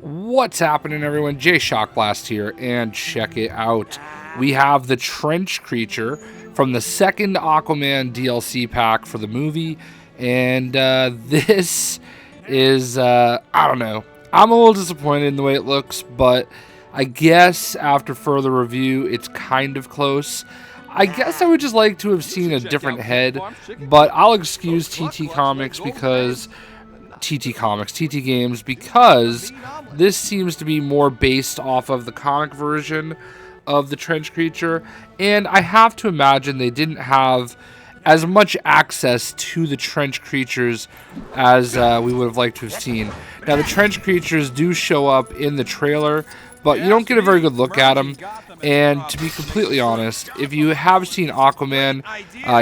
What's happening, everyone? JayShockblast here, and check it out. We have the trench creature from the second Aquaman DLC pack for the movie, and this is, I don't know. I'm a little disappointed in the way it looks, but I guess after further review, it's kind of close. I guess I would just like to have seen a different head, but I'll excuse TT Comics because... TT Games, because this seems to be more based off of the comic version of the trench creature, and I have to imagine they didn't have as much access to the trench creatures as we would have liked to have seen. Now, the trench creatures do show up in the trailer, but you don't get a very good look at them. And to be completely honest, if you have seen Aquaman,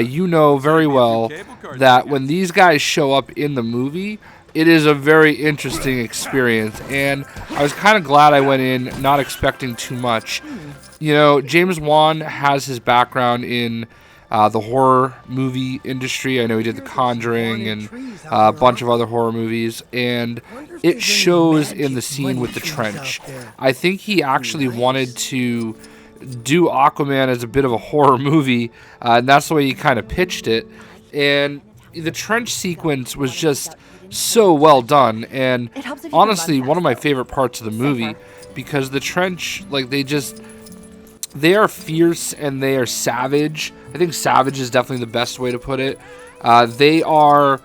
you know very well that when these guys show up in the movie, it is a very interesting experience, and I was kind of glad I went in not expecting too much. You know, James Wan has his background in the horror movie industry. I know he did The Conjuring and a bunch of other horror movies, and it shows in the scene with the trench. I think he actually wanted to do Aquaman as a bit of a horror movie, and that's the way he kind of pitched it. And the trench sequence was just so well done, and honestly one of my favorite parts of the movie, because the trench, like, they are fierce and they are savage. I think savage is definitely the best way to put it. They are,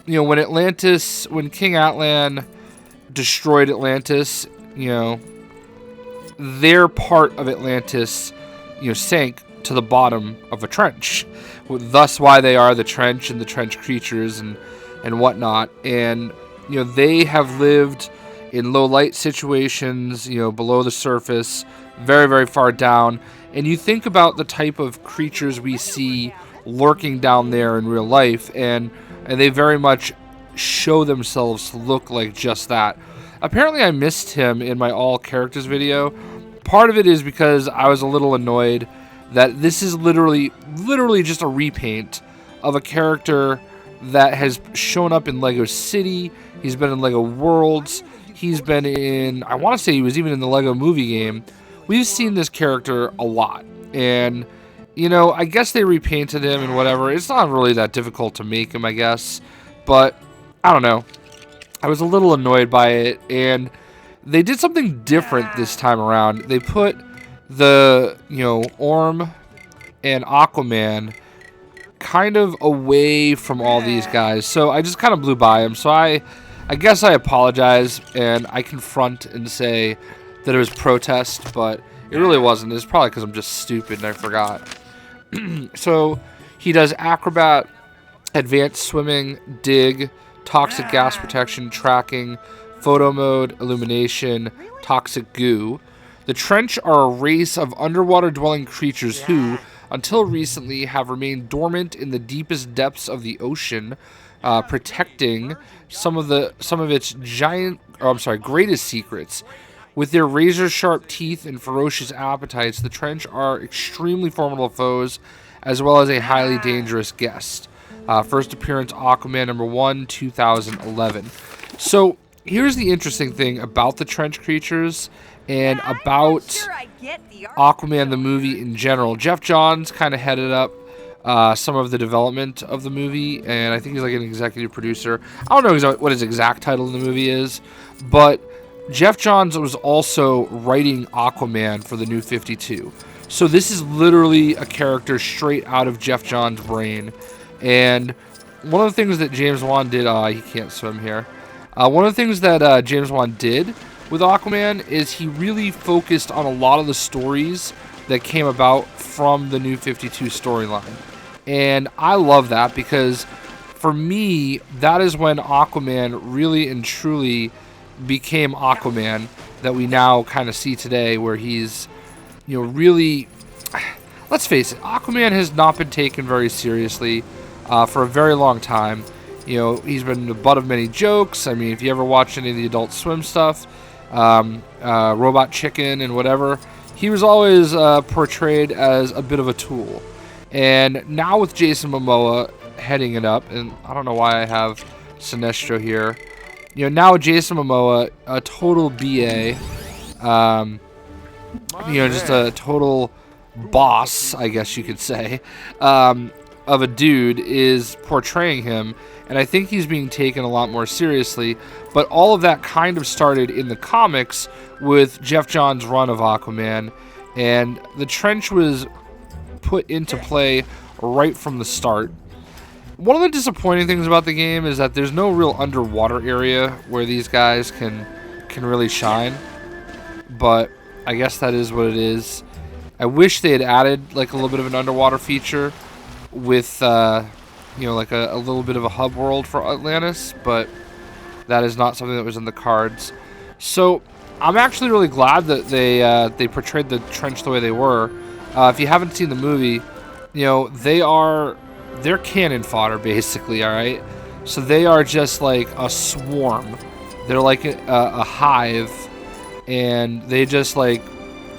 you know, when King Atlan destroyed Atlantis, you know, their part of Atlantis, you know, sank to the bottom of a trench, thus why they are the trench and the trench creatures and whatnot. And, you know, they have lived in low light situations, you know, below the surface, very, very far down. And you think about the type of creatures we see lurking down there in real life, and they very much show themselves to look like just that. Apparently I missed him in my all characters video. Part of it is because I was a little annoyed that this is literally just a repaint of a character that has shown up in Lego City. He's been in Lego Worlds. He's been in, I want to say he was even in the Lego Movie game. We've seen this character a lot. And, you know, I guess they repainted him and whatever. It's not really that difficult to make him, I guess. But, I don't know. I was a little annoyed by it. And they did something different this time around. They put the, you know, Orm and Aquaman kind of away from all these guys, so I just kind of blew by him. So I guess I apologize and I confront and say that it was protest, but it really wasn't. It's probably because I'm just stupid and I forgot. So he does acrobat, advanced swimming, dig, toxic gas protection, tracking, photo mode, illumination, toxic goo. The trench are a race of underwater dwelling creatures who, until recently, have remained dormant in the deepest depths of the ocean, protecting some of its greatest secrets. With their razor-sharp teeth and ferocious appetites, the trench are extremely formidable foes, as well as a highly dangerous guest. First appearance, Aquaman #1, 2011. So here's the interesting thing about the trench creatures and about Aquaman the movie in general. Jeff Johns kind of headed up some of the development of the movie, and I think he's like an executive producer. I don't know what his exact title in the movie is, but Jeff Johns was also writing Aquaman for the New 52. So this is literally a character straight out of Jeff Johns' brain. And one of the things that James Wan did, he can't swim here. One of the things that James Wan did with Aquaman is he really focused on a lot of the stories that came about from the New 52 storyline. And I love that, because for me, that is when Aquaman really and truly became Aquaman that we now kind of see today, where he's, you know, really, let's face it, Aquaman has not been taken very seriously for a very long time. You know, he's been the butt of many jokes. I mean, if you ever watch any of the Adult Swim stuff, Robot Chicken and whatever, he was always portrayed as a bit of a tool. And now with Jason Momoa heading it up, and I don't know why I have Sinestro here, now Jason Momoa, a total BA, just a total boss, I guess you could say, of a dude, is portraying him, and I think he's being taken a lot more seriously. But all of that kind of started in the comics with Jeff Johns' run of Aquaman, and the trench was put into play right from the start. One of the disappointing things about the game is that there's no real underwater area where these guys can really shine, but I guess that is what it is. I wish they had added like a little bit of an underwater feature with like a little bit of a hub world for Atlantis, but that is not something that was in the cards. So I'm actually really glad that they portrayed the trench the way they were. If you haven't seen the movie, they're cannon fodder basically. All right, so they are just like a swarm. They're like a hive, and they just like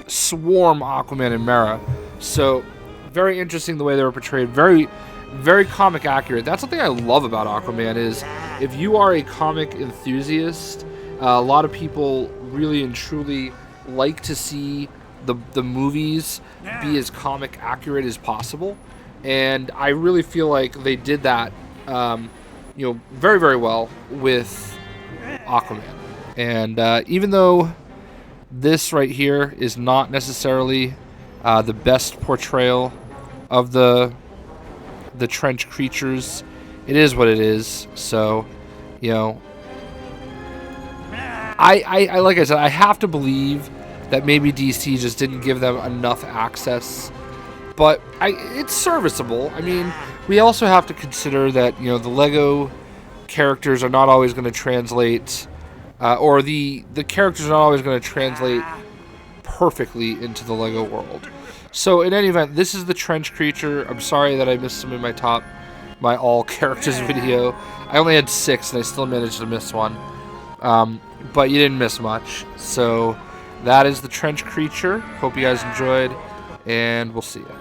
swarm Aquaman and Mera. So very interesting the way they were portrayed. Very, very comic accurate. That's something I love about Aquaman is if you are a comic enthusiast, a lot of people really and truly like to see the movies be as comic accurate as possible. And I really feel like they did that, very, very well with Aquaman. And even though this right here is not necessarily the best portrayal of the trench creatures, it is what it is. So, I like I said, I have to believe that maybe DC just didn't give them enough access, but it's serviceable. I mean, we also have to consider that the Lego characters are not always going to translate, or the characters are not always going to translate perfectly into the Lego world. So in any event, this is the trench creature. I'm sorry that I missed him in my all characters video. I only had 6 and I still managed to miss one. But you didn't miss much. So that is the trench creature. Hope you guys enjoyed, and we'll see you.